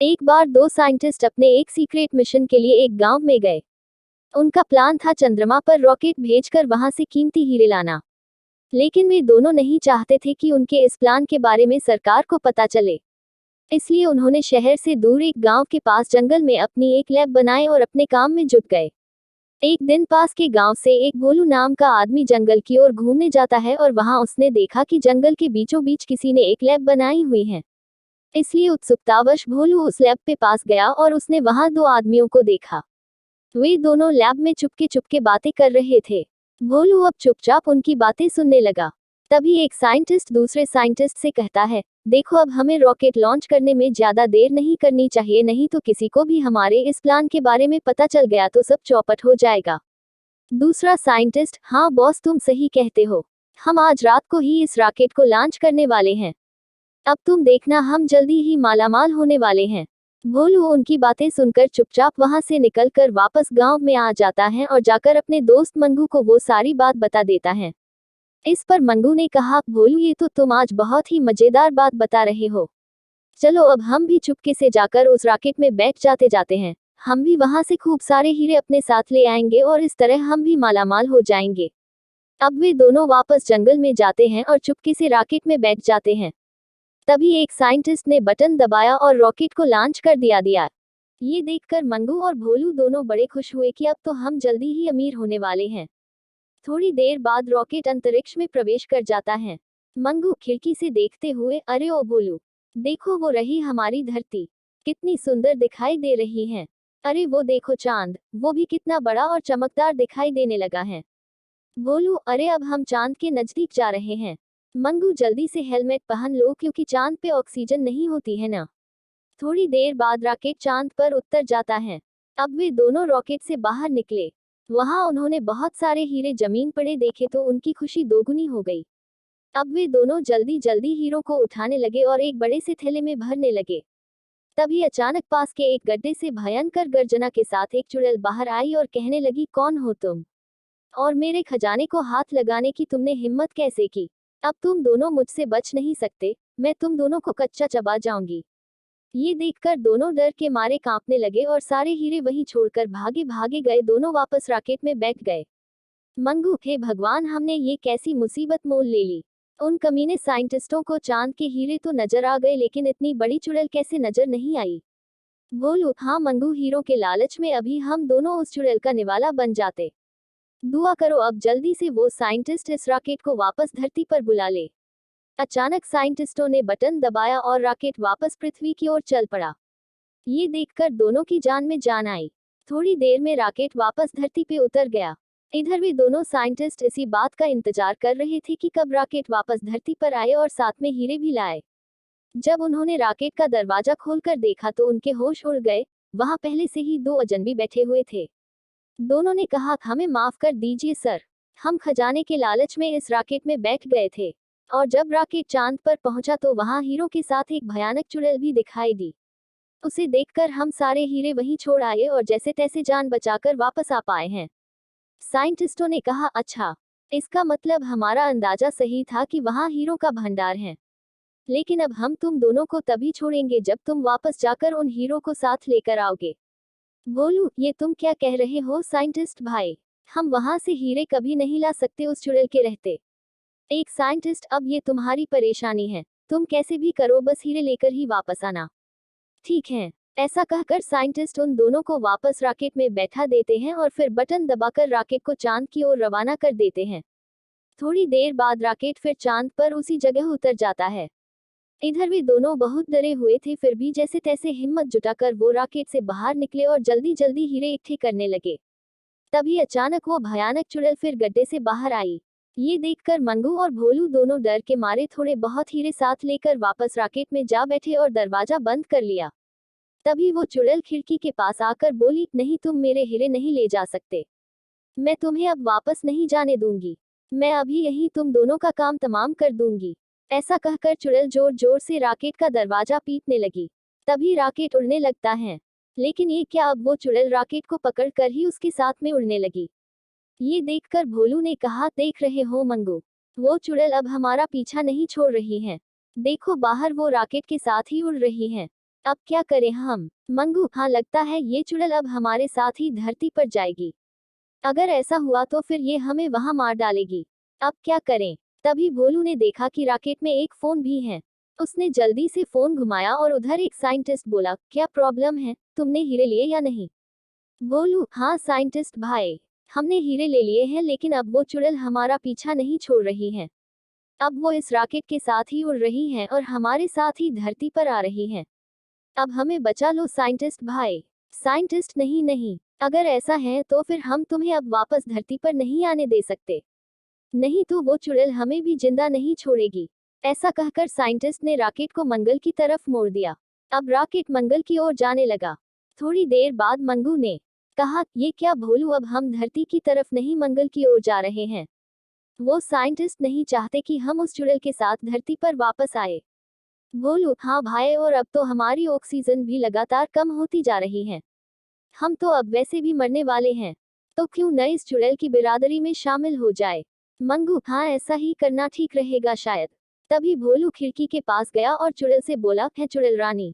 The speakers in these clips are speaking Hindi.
एक बार दो साइंटिस्ट अपने एक सीक्रेट मिशन के लिए एक गांव में गए। उनका प्लान था चंद्रमा पर रॉकेट भेजकर वहां से कीमती हीरे लाना। लेकिन वे दोनों नहीं चाहते थे कि उनके इस प्लान के बारे में सरकार को पता चले। इसलिए उन्होंने शहर से दूर एक गांव के पास जंगल में अपनी एक लैब बनाए और अपने काम में जुट गए। एक दिन पास के गांव से एक भोलू नाम का आदमी जंगल की ओर घूमने जाता है और वहां उसने देखा कि जंगल के बीचों बीच किसी ने एक लैब बनाई हुई है। इसलिए उत्सुकतावश भोलू उस लैब पे पास गया और उसने वहां दो आदमियों को देखा। वे दोनों लैब में चुपके चुपके बातें कर रहे थे। भोलू अब चुपचाप उनकी बातें सुनने लगा। तभी एक साइंटिस्ट दूसरे साइंटिस्ट से कहता है, देखो अब हमें रॉकेट लॉन्च करने में ज्यादा देर नहीं करनी चाहिए, नहीं तो किसी को भी हमारे इस प्लान के बारे में पता चल गया तो सब चौपट हो जाएगा। दूसरा साइंटिस्ट, हाँ बॉस तुम सही कहते हो, हम आज रात को ही इस रॉकेट को लॉन्च करने वाले हैं। अब तुम देखना हम जल्दी ही मालामाल होने वाले हैं। भोलू उनकी बातें सुनकर चुपचाप वहां से निकलकर वापस गांव में आ जाता है और जाकर अपने दोस्त मंगू को वो सारी बात बता देता है। इस पर मंगू ने कहा, भोलू ये तो तुम आज बहुत ही मजेदार बात बता रहे हो। चलो अब हम भी चुपके से जाकर उस रॉकेट में बैठ जाते हैं। हम भी वहां से खूब सारे हीरे अपने साथ ले आएंगे और इस तरह हम भी मालामाल हो जाएंगे। अब वे दोनों वापस जंगल में जाते हैं और चुपके से रॉकेट में बैठ जाते हैं। तभी एक साइंटिस्ट ने बटन दबाया और रॉकेट को लॉन्च कर दिया। ये देखकर मंगू और भोलू दोनों बड़े खुश हुए कि अब तो हम जल्दी ही अमीर होने वाले हैं। थोड़ी देर बाद रॉकेट अंतरिक्ष में प्रवेश कर जाता है। मंगू खिड़की से देखते हुए, अरे ओ भोलू, देखो वो रही हमारी धरती, कितनी सुंदर दिखाई दे रही है। अरे वो देखो चांद, वो भी कितना बड़ा और चमकदार दिखाई देने लगा है। भोलू, अरे अब हम चांद के नजदीक जा रहे हैं। मंगू, जल्दी से हेलमेट पहन लो क्योंकि चांद पे ऑक्सीजन नहीं होती है ना। थोड़ी देर बाद रॉकेट चांद पर उतर जाता है। अब वे दोनों रॉकेट से बाहर निकले। वहां उन्होंने बहुत सारे हीरे जमीन पड़े देखे तो उनकी खुशी दोगुनी हो गई। अब वे दोनों जल्दी जल्दी हीरों को उठाने लगे और एक बड़े से थैले में भरने लगे। तभी अचानक पास के एक गड्ढे से भयंकर गर्जना के साथ एक चुड़ैल बाहर आई और कहने लगी, कौन हो तुम, और मेरे खजाने को हाथ लगाने की तुमने हिम्मत कैसे की। अब तुम दोनों मुझसे बच नहीं सकते, मैं तुम दोनों को कच्चा चबा जाऊंगी। ये देखकर दोनों डर के मारे कांपने लगे और सारे हीरे वहीं छोड़कर भागे भागे गए। दोनों वापस रॉकेट में बैठ गए। मंगू, हे भगवान, हमने ये कैसी मुसीबत मोल ले ली। उन कमीने साइंटिस्टों को चांद के हीरे तो नजर आ गए लेकिन इतनी बड़ी चुड़ैल कैसे नजर नहीं आई। बोलो, हाँ मंगू, हीरो के लालच में अभी हम दोनों उस चुड़ैल का निवाला बन जाते। दुआ करो अब जल्दी से वो साइंटिस्ट इस रॉकेट को वापस धरती पर बुला ले। अचानक साइंटिस्टों ने बटन दबाया और रॉकेट वापस पृथ्वी की ओर चल पड़ा। ये देखकर दोनों की जान में जान आई। थोड़ी देर में रॉकेट वापस धरती पे उतर गया। इधर भी दोनों साइंटिस्ट इसी बात का इंतजार कर रहे थे कि कब रॉकेट वापस धरती पर आए और साथ में हीरे भी लाए। जब उन्होंने रॉकेट का दरवाजा खोलकर देखा तो उनके होश उड़ गए। वहां पहले से ही दो अजनबी बैठे हुए थे। दोनों ने कहा, हमें माफ कर दीजिए सर, हम खजाने के लालच में इस रॉकेट में बैठ गए थे। और जब रॉकेट चांद पर पहुंचा तो वहां हीरो के साथ एक भयानक चुड़ैल भी दिखाई दी। उसे देखकर हम सारे हीरे वहीं छोड़ आए और जैसे तैसे जान बचाकर वापस आ पाए हैं। साइंटिस्टों ने कहा, अच्छा, इसका मतलब हमारा अंदाजा सही था कि वहां हीरो का भंडार है। लेकिन अब हम तुम दोनों को तभी छोड़ेंगे जब तुम वापस जाकर उन हीरो को साथ लेकर आओगे। बोलू, ये तुम क्या कह रहे हो साइंटिस्ट भाई, हम वहां से हीरे कभी नहीं ला सकते उस चुड़ैल के रहते। एक साइंटिस्ट, अब ये तुम्हारी परेशानी है, तुम कैसे भी करो बस हीरे लेकर ही वापस आना। ठीक है। ऐसा कहकर साइंटिस्ट उन दोनों को वापस रॉकेट में बैठा देते हैं और फिर बटन दबाकर रॉकेट को चांद की ओर रवाना कर देते हैं। थोड़ी देर बाद रॉकेट फिर चांद पर उसी जगह उतर जाता है। इधर भी दोनों बहुत डरे हुए थे, फिर भी जैसे तैसे हिम्मत जुटाकर वो रॉकेट से बाहर निकले और जल्दी जल्दी हीरे इकट्ठे करने लगे। तभी अचानक वो भयानक चुड़ैल फिर गड्ढे से बाहर आई। ये देखकर मंगू और भोलू दोनों डर के मारे थोड़े बहुत हीरे साथ लेकर वापस रॉकेट में जा बैठे और दरवाजा बंद कर लिया। तभी वो चुड़ैल खिड़की के पास आकर बोली, नहीं, तुम मेरे हीरे नहीं ले जा सकते, मैं तुम्हें अब वापस नहीं जाने दूंगी, मैं अभी यही तुम दोनों का काम तमाम कर दूंगी। ऐसा कहकर चुड़ैल जोर जोर से रॉकेट का दरवाजा पीटने लगी। तभी रॉकेट उड़ने लगता है। लेकिन ये क्या, अब वो चुड़ैल रॉकेट को पकड़ कर ही उसके साथ में उड़ने लगी। ये देखकर भोलू ने कहा, देख रहे हो मंगू, वो चुड़ैल अब हमारा पीछा नहीं छोड़ रही है, देखो बाहर वो रॉकेट के साथ ही उड़ रही है। अब क्या करें हम? मंगू, हाँ लगता है ये चुड़ैल अब हमारे साथ ही धरती पर जाएगी। अगर ऐसा हुआ तो फिर ये हमें वहां मार डालेगी। अब क्या करें? तभी भोलू ने देखा कि रॉकेट में एक फोन भी है। उसने जल्दी से फोन घुमाया और उधर एक साइंटिस्ट बोला, क्या प्रॉब्लम है, तुमने हीरे लिए या नहीं? भोलू, हाँ साइंटिस्ट भाई, हमने हीरे ले लिए हैं, लेकिन अब वो चुड़ैल हमारा पीछा नहीं छोड़ रही है। अब वो इस रॉकेट के साथ ही उड़ रही हैं और हमारे साथ ही धरती पर आ रही हैं। अब हमें बचा लो साइंटिस्ट भाई। साइंटिस्ट, नहीं नहीं, अगर ऐसा है तो फिर हम तुम्हें अब वापस धरती पर नहीं आने दे सकते। नहीं तो वो चुड़ैल हमें भी जिंदा नहीं छोड़ेगी। ऐसा कहकर साइंटिस्ट ने रॉकेट को मंगल की तरफ मोड़ दिया। अब रॉकेट मंगल की ओर जाने लगा। थोड़ी देर बाद मंगू ने कहा, ये क्या भोलू, अब हम धरती की तरफ नहीं मंगल की ओर जा रहे हैं। वो साइंटिस्ट नहीं चाहते कि हम उस चुड़ैल के साथ धरती पर वापस आए। भोलू, हाँ भाई, और अब तो हमारी ऑक्सीजन भी लगातार कम होती जा रही है। हम तो अब वैसे भी मरने वाले हैं, तो क्यों न इस चुड़ैल की बिरादरी में शामिल हो जाए। मंगू, हाँ ऐसा ही करना ठीक रहेगा शायद। तभी भोलू खिड़की के पास गया और चुड़ैल से बोला, है चुड़ैल रानी,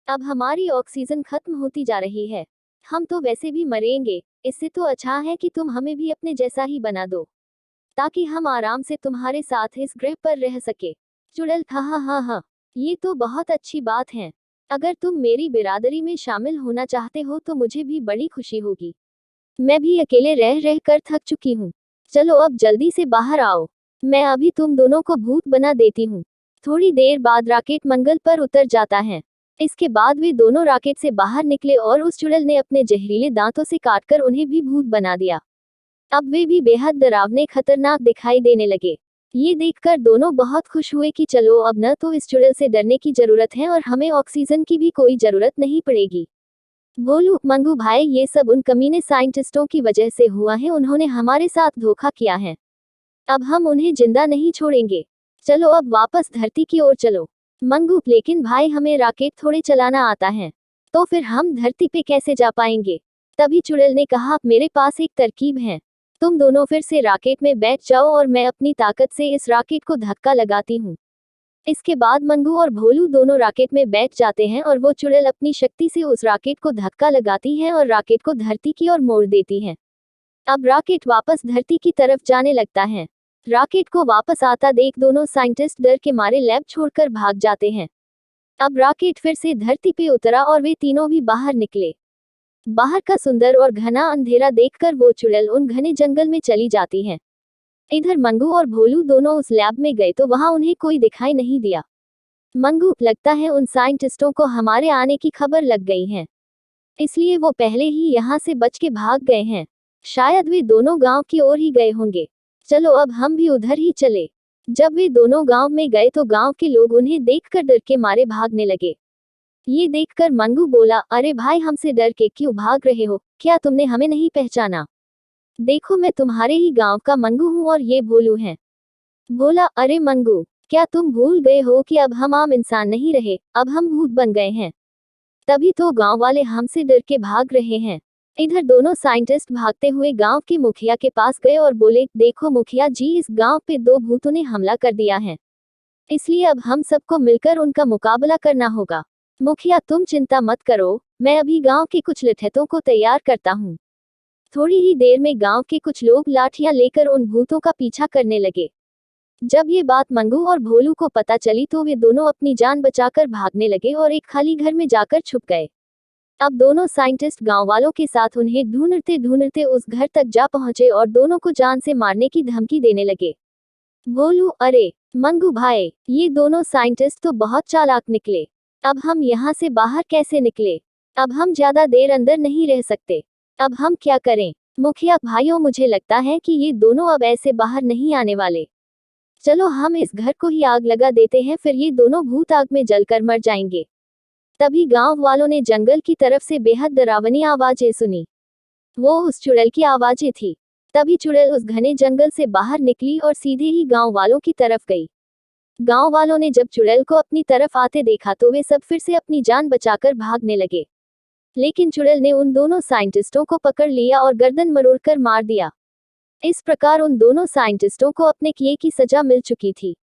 अब हमारी ऑक्सीजन खत्म होती जा रही है। हम तो वैसे भी मरेंगे, इससे तो अच्छा है कि तुम हमें भी अपने जैसा ही बना दो, ताकि हम आराम से तुम्हारे साथ इस ग्रह पर रह सके। चुड़ैल, हाँ हाँ हाँ हाँ, ये तो बहुत अच्छी बात है। अगर तुम मेरी बिरादरी में शामिल होना चाहते हो तो मुझे भी बड़ी खुशी होगी। मैं भी अकेले रह रह कर थक चुकी हूँ। चलो अब जल्दी से बाहर आओ, मैं अभी तुम दोनों को भूत बना देती हूँ। थोड़ी देर बाद रॉकेट मंगल पर उतर जाता है। इसके बाद वे दोनों रॉकेट से बाहर निकले और उस चुड़ैल ने अपने जहरीले दांतों से काटकर उन्हें भी भूत बना दिया। अब वे भी बेहद डरावने खतरनाक दिखाई देने लगे। ये देखकर दोनों बहुत खुश हुए कि चलो अब न तो इस चुड़ैल से डरने की जरूरत है और हमें ऑक्सीजन की भी कोई जरूरत नहीं पड़ेगी। बोलू, मंगू भाई, ये सब उन कमीने साइंटिस्टों की वजह से हुआ है, उन्होंने हमारे साथ धोखा किया है। अब हम उन्हें जिंदा नहीं छोड़ेंगे। चलो अब वापस धरती की ओर चलो। मंगू, लेकिन भाई हमें रॉकेट थोड़े चलाना आता है, तो फिर हम धरती पे कैसे जा पाएंगे? तभी चुड़ैल ने कहा, मेरे पास एक तरकीब है। तुम दोनों फिर से रॉकेट में बैठ जाओ और मैं अपनी ताकत से इस रॉकेट को धक्का लगाती हूँ। इसके बाद मंगू और भोलू दोनों रॉकेट में बैठ जाते हैं और वो चुड़ैल अपनी शक्ति से उस रॉकेट को धक्का लगाती है और रॉकेट को धरती की ओर मोड़ देती है। अब रॉकेट वापस धरती की तरफ जाने लगता है। रॉकेट को वापस आता देख दोनों साइंटिस्ट डर के मारे लैब छोड़कर भाग जाते हैं। अब रॉकेट फिर से धरती पे उतरा और वे तीनों भी बाहर निकले। बाहर का सुंदर और घना अंधेरा देखकर वो चुड़ैल उन घने जंगल में चली जाती है। इधर मंगू और भोलू दोनों उस लैब में गए तो वहां उन्हें कोई दिखाई नहीं दिया। मंगू, लगता है उन साइंटिस्टों को हमारे आने की खबर लग गई है, इसलिए वो पहले ही यहाँ से बच के भाग गए हैं। शायद वे दोनों गांव की ओर ही गए होंगे। चलो अब हम भी उधर ही चले। जब वे दोनों गांव में गए तो गांव के लोग उन्हें देखकर डर के मारे भागने लगे। ये देखकर मंगू बोला, अरे भाई, हमसे डर के क्यों भाग रहे हो? क्या तुमने हमें नहीं पहचाना? देखो, मैं तुम्हारे ही गांव का मंगू हूँ और ये भोलू है। बोला, अरे मंगू, क्या तुम भूल गए हो कि अब हम आम इंसान नहीं रहे, अब हम भूत बन गए हैं? तभी तो गांव वाले हमसे डर के भाग रहे हैं। इधर दोनों साइंटिस्ट भागते हुए गांव के मुखिया के पास गए और बोले, देखो मुखिया जी, इस गांव पे 2 भूतों ने हमला कर दिया है, इसलिए अब हम सबको मिलकर उनका मुकाबला करना होगा। मुखिया, तुम चिंता मत करो, मैं अभी गांव के कुछ लठैतों को तैयार करता हूँ। थोड़ी ही देर में गांव के कुछ लोग लाठियां लेकर उन भूतों का पीछा करने लगे। जब ये बात मंगू और भोलू को पता चली तो वे दोनों अपनी जान बचाकर भागने लगे और एक खाली घर में जाकर छुप गए। अब दोनों साइंटिस्ट गांव वालों के साथ उन्हें ढूंढते ढूंढते उस घर तक जा पहुंचे और दोनों को जान से मारने की धमकी देने लगे। भोलू, अरे मंगू भाई, ये दोनों साइंटिस्ट तो बहुत चालाक निकले। अब हम यहाँ से बाहर कैसे निकले? अब हम ज्यादा देर अंदर नहीं रह सकते। अब हम क्या करें? मुखिया भाइयों, मुझे लगता है कि ये दोनों अब ऐसे बाहर नहीं आने वाले। चलो हम इस घर को ही आग लगा देते हैं, फिर ये दोनों भूत आग में जलकर मर जाएंगे। तभी गांव वालों ने जंगल की तरफ से बेहद डरावनी आवाजें सुनी। वो उस चुड़ैल की आवाजें थी। तभी चुड़ैल उस घने जंगल से बाहर निकली और सीधे ही गांव वालों की तरफ गई। गांव वालों ने जब चुड़ैल को अपनी तरफ आते देखा तो वे सब फिर से अपनी जान बचाकर भागने लगे। लेकिन चुड़ैल ने उन दोनों साइंटिस्टों को पकड़ लिया और गर्दन मरोड़कर मार दिया। इस प्रकार उन दोनों साइंटिस्टों को अपने किए की सजा मिल चुकी थी।